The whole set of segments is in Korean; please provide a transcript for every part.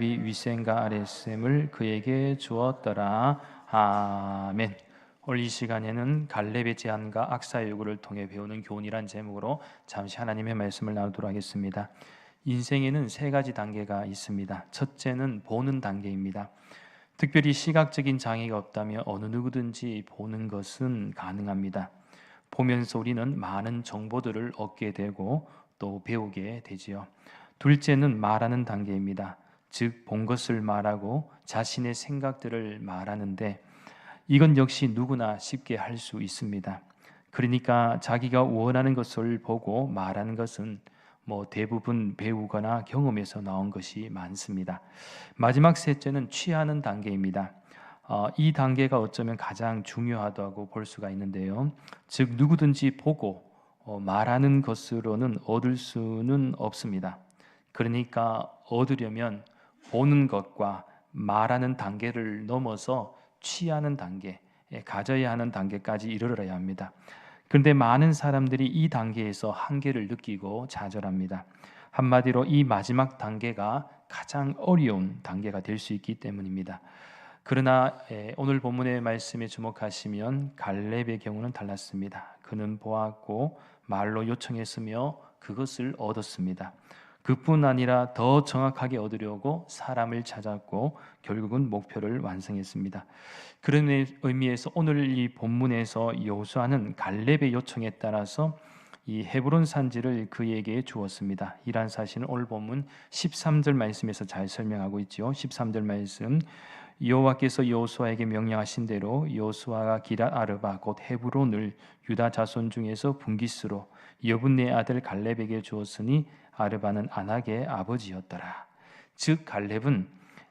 위생과 아랫셈을 그에게 주었더라. 아멘. 오늘 이 시간에는 갈렙의 제안과 악사의 요구를 통해 배우는 교훈이란 제목으로 잠시 하나님의 말씀을 나누도록 하겠습니다. 인생에는 세 가지 단계가 있습니다. 첫째는 보는 단계입니다. 특별히 시각적인 장애가 없다면 어느 누구든지 보는 것은 가능합니다. 보면서 우리는 많은 정보들을 얻게 되고 또 배우게 되지요. 둘째는 말하는 단계입니다. 즉, 본 것을 말하고 자신의 생각들을 말하는데 이건 역시 누구나 쉽게 할 수 있습니다. 그러니까 자기가 원하는 것을 보고 말하는 것은 대부분 배우거나 경험에서 나온 것이 많습니다. 마지막 셋째는 취하는 단계입니다. 이 단계가 어쩌면 가장 중요하다고 볼 수가 있는데요. 즉, 누구든지 보고 말하는 것으로는 얻을 수는 없습니다. 그러니까 얻으려면 보는 것과 말하는 단계를 넘어서 취하는 단계, 가져야 하는 단계까지 이르러야 합니다. 그런데 많은 사람들이 이 단계에서 한계를 느끼고 좌절합니다. 한마디로 이 마지막 단계가 가장 어려운 단계가 될 수 있기 때문입니다. 그러나 오늘 본문의 말씀에 주목하시면 갈렙의 경우는 달랐습니다. 그는 보았고 말로 요청했으며 그것을 얻었습니다. 그뿐 아니라 더 정확하게 얻으려고 사람을 찾았고 결국은 목표를 완성했습니다. 그런 의미에서 오늘 이 본문에서 여호수아는 갈렙의 요청에 따라서 이 헤브론 산지를 그에게 주었습니다. 이러한 사실은 오늘 본문 13절 말씀에서 잘 설명하고 있죠. 13절 말씀, 여호와께서 여호수아에게 명령하신 대로 여호수아가 기럇 아르바 곧 헤브론을 유다 자손 중에서 분깃으로 여분네 아들 갈렙에게 주었으니 아르바는 아낙의 아버지였더라. 즉 갈렙은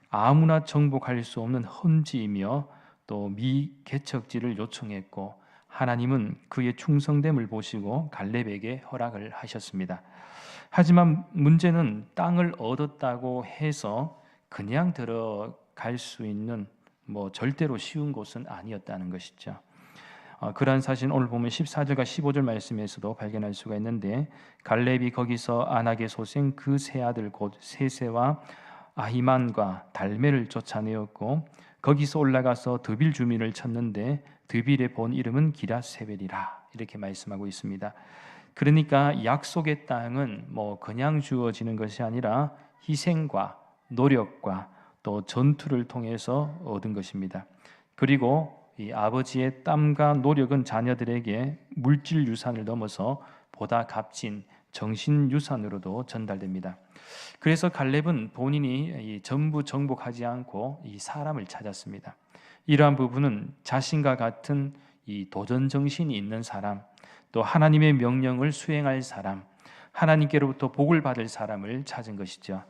아무나 정복할 수 없는 험지이며 또 미개척지를 요청했고 하나님은 그의 충성됨을 보시고 갈렙에게 허락을 하셨습니다. 하지만 문제는 땅을 얻었다고 해서 그냥 들어갈 수 있는 절대로 쉬운 곳은 아니었다는 것이죠. 그러한 사실은 오늘 보면 14절과 15절 말씀에서도 발견할 수가 있는데 갈렙이 거기서 아낙의 소생 그 세 아들 곧 세세와 아히만과 달메를 쫓아내었고 거기서 올라가서 드빌 주민을 쳤는데 드빌의 본 이름은 기럇세벨이라 이렇게 말씀하고 있습니다. 그러니까 약속의 땅은 그냥 주어지는 것이 아니라 희생과 노력과 또 전투를 통해서 얻은 것입니다. 그리고 이 아버지의 땀과 노력은 자녀들에게 물질 유산을 넘어서 보다 값진 정신 유산으로도 전달됩니다. 그래서 갈렙은 본인이 전부 정복하지 않고 이 사람을 찾았습니다. 이러한 부분은 자신과 같은 이 도전 정신이 있는 사람, 또 하나님의 명령을 수행할 사람, 하나님께로부터 복을 받을 사람을 찾은 것이죠.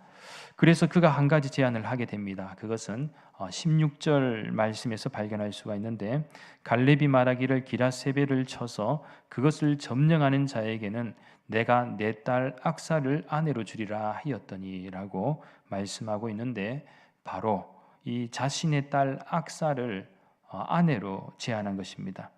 그래서 그가 한 가지 제안을 하게 됩니다. 그것은 16절 말씀에서 발견할 수가 있는데 갈렙이 말하기를 기럇세벨을 쳐서 그것을 점령하는 자에게는 내가 내 딸 악사를 아내로 주리라 하였더니라고 말씀하고 있는데 바로 이 자신의 딸 악사를 아내로 제안한 것입니다.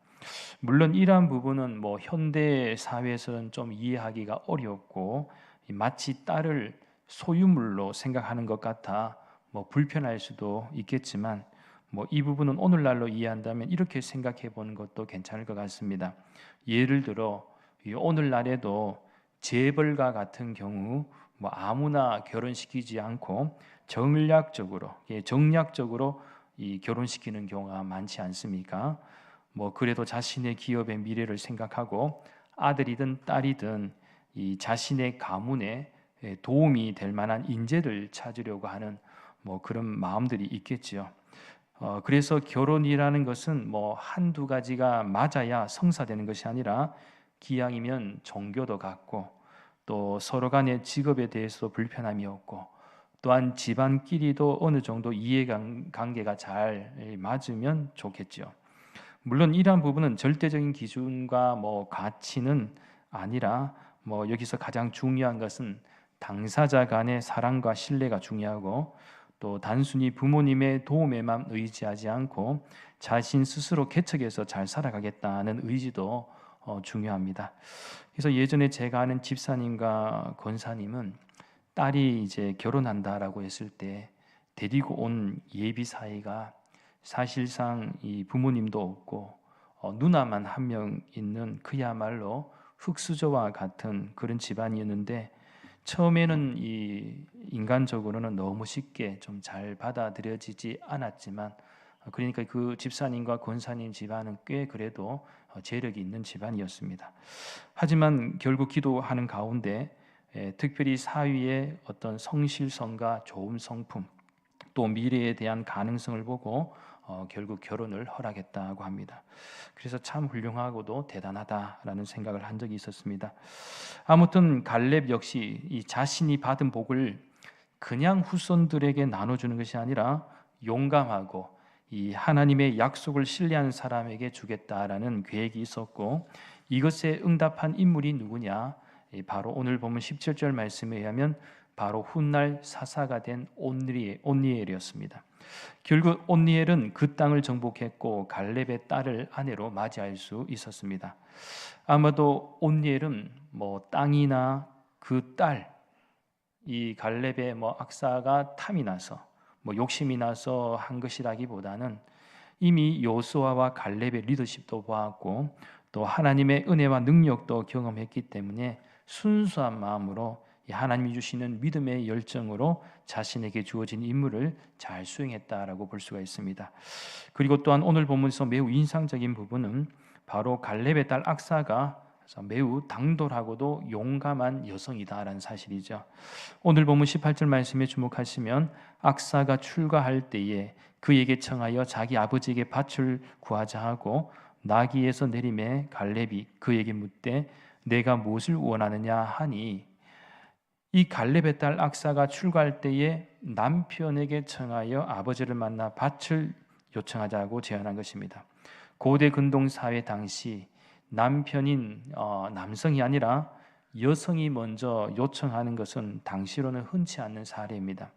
물론 이러한 부분은 현대 사회에서는 좀 이해하기가 어렵고 마치 딸을 소유물로 생각하는 것 같아 불편할 수도 있겠지만 이 부분은 오늘날로 이해한다면 이렇게 생각해 보는 것도 괜찮을 것 같습니다. 예를 들어 오늘날에도 재벌과 같은 경우 아무나 결혼시키지 않고 정략적으로 이 결혼시키는 경우가 많지 않습니까? 그래도 자신의 기업의 미래를 생각하고 아들이든 딸이든 이 자신의 가문에 도움이 될 만한 인재를 찾으려고 하는 그런 마음들이 있겠지요. 그래서 결혼이라는 것은 한두 가지가 맞아야 성사되는 것이 아니라 기왕이면 종교도 같고 또 서로 간의 직업에 대해서도 불편함이 없고 또한 집안끼리도 어느 정도 이해관계가 잘 맞으면 좋겠죠. 물론 이러한 부분은 절대적인 기준과 가치는 아니라 여기서 가장 중요한 것은 당사자 간의 사랑과 신뢰가 중요하고 또 단순히 부모님의 도움에만 의지하지 않고 자신 스스로 개척해서 잘 살아가겠다는 의지도 중요합니다. 그래서 예전에 제가 아는 집사님과 권사님은 딸이 이제 결혼한다라고 했을 때 데리고 온 예비사이가 사실상 이 부모님도 없고 누나만 한 명 있는 그야말로 흙수저와 같은 그런 집안이었는데, 처음에는 이 인간적으로는 너무 쉽게 좀 잘 받아들여지지 않았지만, 그러니까 그 집사님과 권사님 집안은 꽤 그래도 재력이 있는 집안이었습니다. 하지만 결국 기도하는 가운데 특별히 사위의 어떤 성실성과 좋은 성품, 또 미래에 대한 가능성을 보고 결국 결혼을 허락했다고 합니다. 그래서 참 훌륭하고도 대단하다라는 생각을 한 적이 있었습니다. 아무튼 갈렙 역시 이 자신이 받은 복을 그냥 후손들에게 나눠주는 것이 아니라 용감하고 이 하나님의 약속을 신뢰하는 사람에게 주겠다라는 계획이 있었고, 이것에 응답한 인물이 누구냐? 바로 오늘 보면 17절 말씀에 의하면 바로 훗날 사사가 된 온니엘이었습니다. 결국 온니엘은 그 땅을 정복했고 갈렙의 딸을 아내로 맞이할 수 있었습니다. 아마도 온니엘은 땅이나 그 딸, 이 갈렙의 악사가 탐이 나서 욕심이 나서 한 것이라기보다는 이미 요수아와 갈렙의 리더십도 보았고 또 하나님의 은혜와 능력도 경험했기 때문에 순수한 마음으로 하나님이 주시는 믿음의 열정으로 자신에게 주어진 임무를 잘 수행했다라고 볼 수가 있습니다. 그리고 또한 오늘 본문에서 매우 인상적인 부분은 바로 갈렙의 딸 악사가 매우 당돌하고도 용감한 여성이다라는 사실이죠. 오늘 본문 18절 말씀에 주목하시면 악사가 출가할 때에 그에게 청하여 자기 아버지에게 밭을 구하자 하고 나귀에서 내림에 갈렙이 그에게 묻되 내가 무엇을 원하느냐 하니, 이 갈렙의 딸 악사가 출가할 때에 남편에게 청하여 아버지를 만나 밭을 요청하자고 제안한 것입니다. 고대 근동 사회 당시 남편인 남성이 아니라 여성이 먼저 요청하는 것은 당시로는 흔치 않는 사례입니다.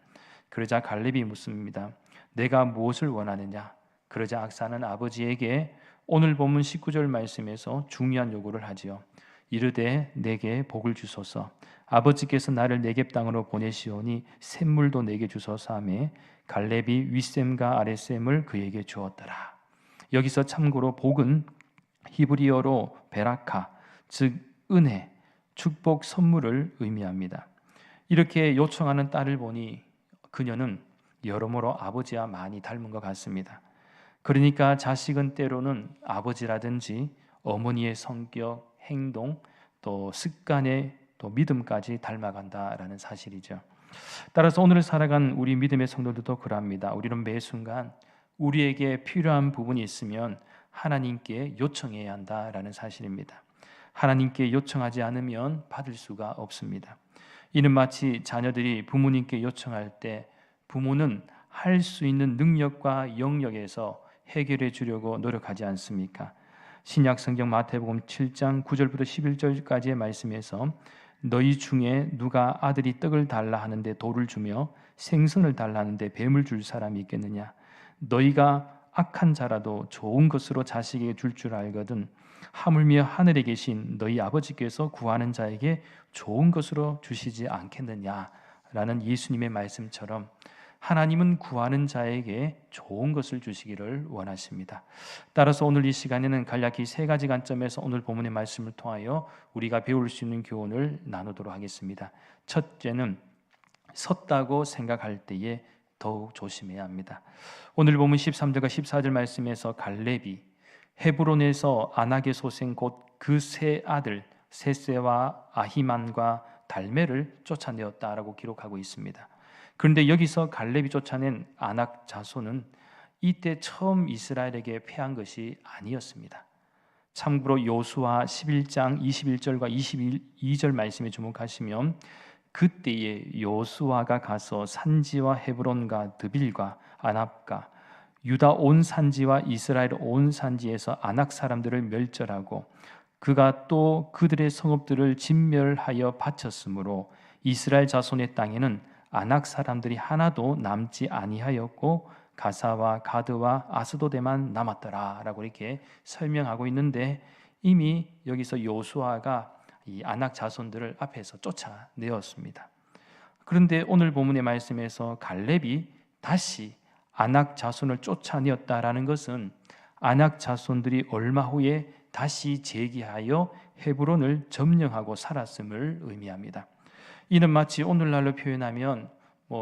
그러자 갈렙이 묻습니다. 내가 무엇을 원하느냐? 그러자 악사는 아버지에게 오늘 본문 19절 말씀에서 중요한 요구를 하지요. 이르되 내게 복을 주소서. 아버지께서 나를 네겝 땅으로 보내시오니 샘물도 내게 주소서 하매 갈렙이 윗샘과 아랫샘을 그에게 주었더라. 여기서 참고로 복은 히브리어로 베라카, 즉 은혜, 축복, 선물을 의미합니다. 이렇게 요청하는 딸을 보니 그녀는 여러모로 아버지와 많이 닮은 것 같습니다. 그러니까 자식은 때로는 아버지라든지 어머니의 성격, 행동, 또 습관의 또 믿음까지 닮아간다라는 사실이죠. 따라서 오늘 살아간 우리 믿음의 성도들도 그러합니다. 우리는 매 순간 우리에게 필요한 부분이 있으면 하나님께 요청해야 한다라는 사실입니다. 하나님께 요청하지 않으면 받을 수가 없습니다. 이는 마치 자녀들이 부모님께 요청할 때 부모는 할 수 있는 능력과 영역에서 해결해 주려고 노력하지 않습니까? 신약 성경 마태복음 7장 9절부터 11절까지의 말씀에서 너희 중에 누가 아들이 떡을 달라 하는데 돌을 주며 생선을 달라 하는데 뱀을 줄 사람이 있겠느냐? 너희가 악한 자라도 좋은 것으로 자식에게 줄 줄 알거든 하물며 하늘에 계신 너희 아버지께서 구하는 자에게 좋은 것으로 주시지 않겠느냐라는 예수님의 말씀처럼 하나님은 구하는 자에게 좋은 것을 주시기를 원하십니다. 따라서 오늘 이 시간에는 간략히 세 가지 관점에서 오늘 본문의 말씀을 통하여 우리가 배울 수 있는 교훈을 나누도록 하겠습니다. 첫째는 섰다고 생각할 때에 더욱 조심해야 합니다. 오늘 본문 13절과 14절 말씀에서 갈렙이 헤브론에서 아낙의 소생 곧 그 세 아들 셋세와 아히만과 달메를 쫓아내었다라고 기록하고 있습니다. 그런데 여기서 갈렙이 쫓아낸 아낙 자손은 이때 처음 이스라엘에게 패한 것이 아니었습니다. 참고로 요수아 11장 21절과 22절 말씀에 주목하시면 그때에 요수아가 가서 산지와 헤브론과 드빌과 아납과 유다 온 산지와 이스라엘 온 산지에서 아낙 사람들을 멸절하고 그가 또 그들의 성읍들을 진멸하여 바쳤으므로 이스라엘 자손의 땅에는 아낙 사람들이 하나도 남지 아니하였고 가사와 가드와 아스도데만 남았더라라고 이렇게 설명하고 있는데, 이미 여기서 요수아가 이 아낙 자손들을 앞에서 쫓아내었습니다. 그런데 오늘 본문의 말씀에서 갈렙이 다시 아낙 자손을 쫓아내었다라는 것은 아낙 자손들이 얼마 후에 다시 재기하여 헤브론을 점령하고 살았음을 의미합니다. 이는 마치 오늘날로 표현하면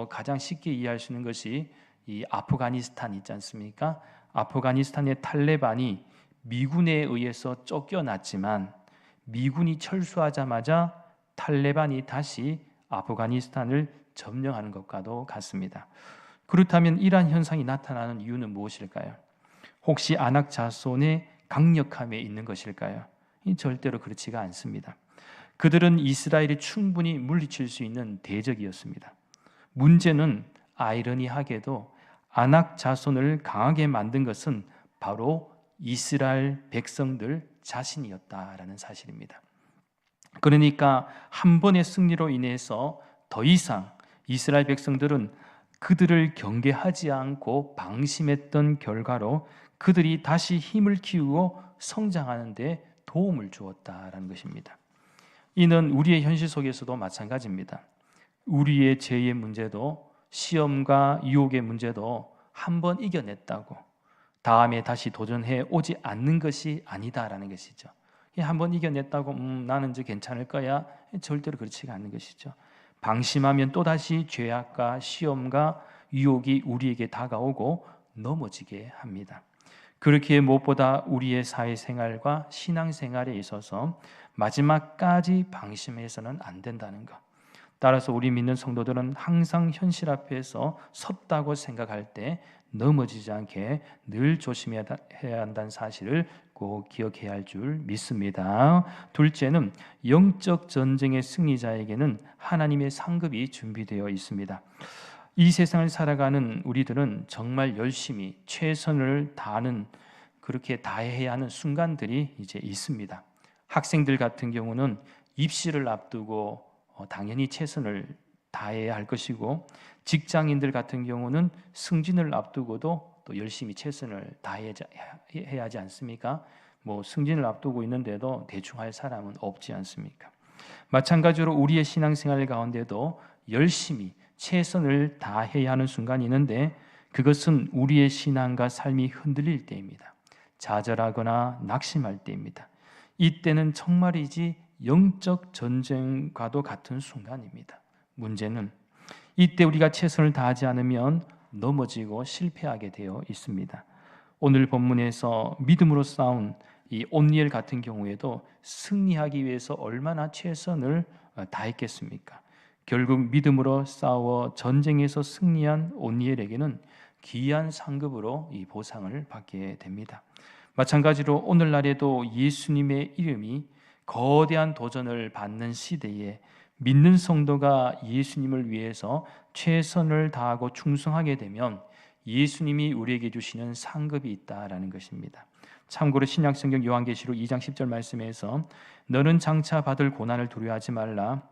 가장 쉽게 이해할 수 있는 것이 이 아프가니스탄 있지 않습니까? 아프가니스탄의 탈레반이 미군에 의해서 쫓겨났지만 미군이 철수하자마자 탈레반이 다시 아프가니스탄을 점령하는 것과도 같습니다. 그렇다면 이러한 현상이 나타나는 이유는 무엇일까요? 혹시 아낙 자손의 강력함에 있는 것일까요? 절대로 그렇지가 않습니다. 그들은 이스라엘이 충분히 물리칠 수 있는 대적이었습니다. 문제는 아이러니하게도 아낙 자손을 강하게 만든 것은 바로 이스라엘 백성들 자신이었다라는 사실입니다. 그러니까 한 번의 승리로 인해서 더 이상 이스라엘 백성들은 그들을 경계하지 않고 방심했던 결과로 그들이 다시 힘을 키우고 성장하는 데 도움을 주었다라는 것입니다. 이는 우리의 현실 속에서도 마찬가지입니다. 우리의 죄의 문제도 시험과 유혹의 문제도 한 번 이겨냈다고 다음에 다시 도전해 오지 않는 것이 아니다라는 것이죠. 한 번 이겨냈다고 나는 이제 괜찮을 거야, 절대로 그렇지가 않는 것이죠. 방심하면 또다시 죄악과 시험과 유혹이 우리에게 다가오고 넘어지게 합니다. 그렇기에 무엇보다 우리의 사회생활과 신앙생활에 있어서 마지막까지 방심해서는 안 된다는 것. 따라서 우리 믿는 성도들은 항상 현실 앞에서 섰다고 생각할 때 넘어지지 않게 늘 조심해야 한다는 사실을 꼭 기억해야 할 줄 믿습니다. 둘째는 영적 전쟁의 승리자에게는 하나님의 상급이 준비되어 있습니다. 이 세상을 살아가는 우리들은 정말 열심히 최선을 다하는, 그렇게 다해야 하는 순간들이 이제 있습니다. 학생들 같은 경우는 입시를 앞두고 당연히 최선을 다해야 할 것이고, 직장인들 같은 경우는 승진을 앞두고도 또 열심히 최선을 다해야 하지 않습니까? 승진을 앞두고 있는데도 대충 할 사람은 없지 않습니까? 마찬가지로 우리의 신앙생활 가운데도 열심히 최선을 다해야 하는 순간이 있는데, 그것은 우리의 신앙과 삶이 흔들릴 때입니다. 좌절하거나 낙심할 때입니다. 이때는 정말이지 영적 전쟁과도 같은 순간입니다. 문제는 이때 우리가 최선을 다하지 않으면 넘어지고 실패하게 되어 있습니다. 오늘 본문에서 믿음으로 싸운 이 온니엘 같은 경우에도 승리하기 위해서 얼마나 최선을 다했겠습니까? 결국 믿음으로 싸워 전쟁에서 승리한 온니엘에게는 귀한 상급으로 이 보상을 받게 됩니다. 마찬가지로 오늘날에도 예수님의 이름이 거대한 도전을 받는 시대에 믿는 성도가 예수님을 위해서 최선을 다하고 충성하게 되면 예수님이 우리에게 주시는 상급이 있다라는 것입니다. 참고로 신약성경 요한계시록 2장 10절 말씀에서 너는 장차 받을 고난을 두려워하지 말라.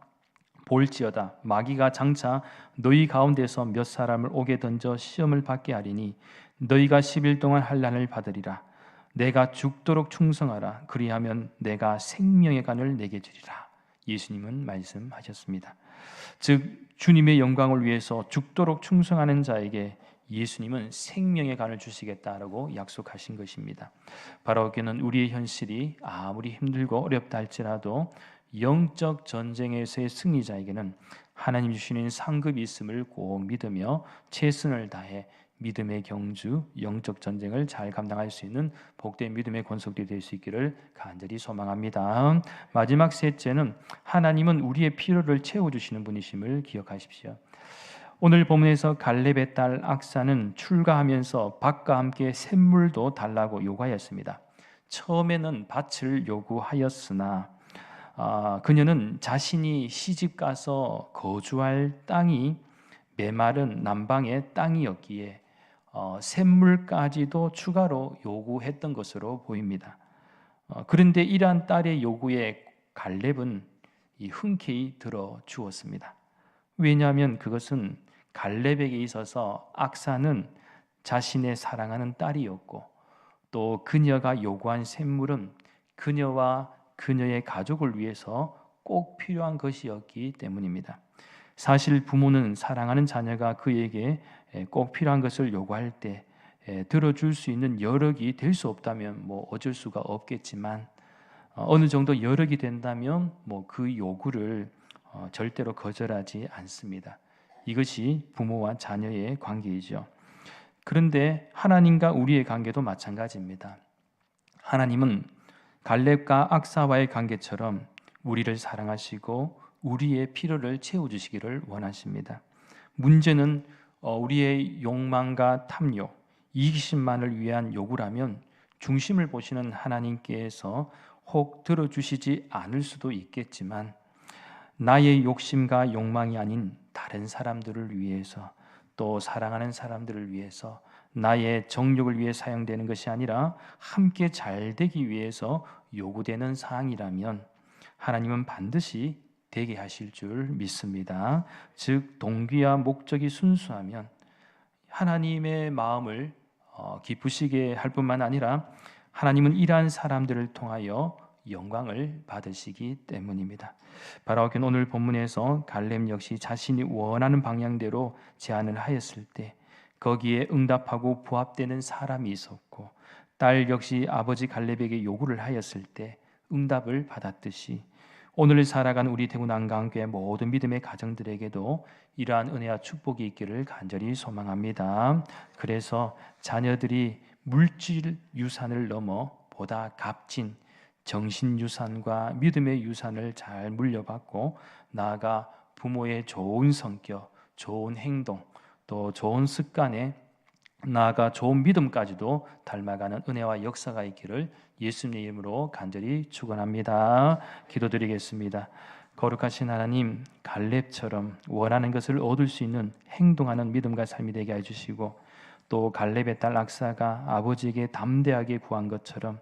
볼지어다 마귀가 장차 너희 가운데서 몇 사람을 옥에 던져 시험을 받게 하리니 너희가 10일 동안 환난을 받으리라. 내가 죽도록 충성하라. 그리하면 내가 생명의 간을 내게 주리라. 예수님은 말씀하셨습니다. 즉 주님의 영광을 위해서 죽도록 충성하는 자에게 예수님은 생명의 간을 주시겠다라고 약속하신 것입니다. 바로 그는 우리의 현실이 아무리 힘들고 어렵다 할지라도 영적 전쟁에서의 승리자에게는 하나님 주시는 상급이 있음을 꼭 믿으며 최선을 다해 믿음의 경주, 영적 전쟁을 잘 감당할 수 있는 복된 믿음의 권속들이 될 수 있기를 간절히 소망합니다. 마지막 셋째는 하나님은 우리의 필요를 채워주시는 분이심을 기억하십시오. 오늘 본문에서 갈렙의 딸 악사는 출가하면서 밭과 함께 샘물도 달라고 요구하였습니다. 처음에는 밭을 요구하였으나 그녀는 자신이 시집가서 거주할 땅이 메마른 남방의 땅이었기에 샘물까지도 추가로 요구했던 것으로 보입니다. 그런데 이러한 딸의 요구에 갈렙은 흔쾌히 들어주었습니다. 왜냐하면 그것은 갈렙에게 있어서 악사는 자신의 사랑하는 딸이었고, 또 그녀가 요구한 샘물은 그녀와 그녀의 가족을 위해서 꼭 필요한 것이었기 때문입니다. 사실 부모는 사랑하는 자녀가 그에게 꼭 필요한 것을 요구할 때 들어줄 수 있는 여력이 될 수 없다면 어쩔 수가 없겠지만 어느 정도 여력이 된다면 그 요구를 절대로 거절하지 않습니다. 이것이 부모와 자녀의 관계이죠. 그런데 하나님과 우리의 관계도 마찬가지입니다. 하나님은 갈렙과 악사와의 관계처럼 우리를 사랑하시고 우리의 필요를 채워주시기를 원하십니다. 문제는 우리의 욕망과 탐욕, 이기심만을 위한 요구라면 중심을 보시는 하나님께서 혹 들어주시지 않을 수도 있겠지만 나의 욕심과 욕망이 아닌 다른 사람들을 위해서 또 사랑하는 사람들을 위해서 나의 정욕을 위해 사용되는 것이 아니라 함께 잘 되기 위해서 요구되는 사항이라면 하나님은 반드시 되게 하실 줄 믿습니다. 즉 동기와 목적이 순수하면 하나님의 마음을 기쁘시게 할 뿐만 아니라 하나님은 이러한 사람들을 통하여 영광을 받으시기 때문입니다. 바로 오늘 본문에서 갈렙 역시 자신이 원하는 방향대로 제안을 하였을 때 거기에 응답하고 부합되는 사람이 있었고 딸 역시 아버지 갈렙에게 요구를 하였을 때 응답을 받았듯이 오늘 살아가는 우리 대구 난강교회 모든 믿음의 가정들에게도 이러한 은혜와 축복이 있기를 간절히 소망합니다. 그래서 자녀들이 물질 유산을 넘어 보다 값진 정신 유산과 믿음의 유산을 잘 물려받고 나아가 부모의 좋은 성격, 좋은 행동, 또 좋은 습관에 나아가 좋은 믿음까지도 닮아가는 은혜와 역사가 있기를 예수님의 이름으로 간절히 축원합니다. 기도드리겠습니다. 거룩하신 하나님, 갈렙처럼 원하는 것을 얻을 수 있는 행동하는 믿음과 삶이 되게 해주시고 또 갈렙의 딸 악사가 아버지에게 담대하게 구한 것처럼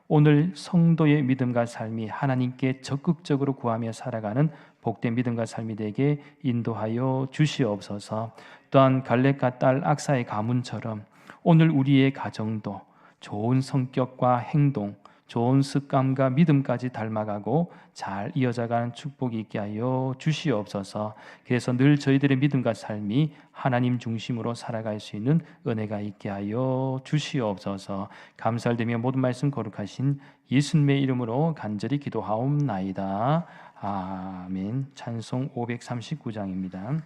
오늘 성도의 믿음과 삶이 하나님께 적극적으로 구하며 살아가는 복된 믿음과 삶이 되게 인도하여 주시옵소서. 또한 갈렙과 딸 악사의 가문처럼 오늘 우리의 가정도 좋은 성격과 행동, 좋은 습관과 믿음까지 닮아가고 잘 이어져가는 축복이 있게 하여 주시옵소서. 그래서 늘 저희들의 믿음과 삶이 하나님 중심으로 살아갈 수 있는 은혜가 있게 하여 주시옵소서. 감사드리며 모든 말씀 거룩하신 예수님의 이름으로 간절히 기도하옵나이다. 아멘. 찬송 539장입니다.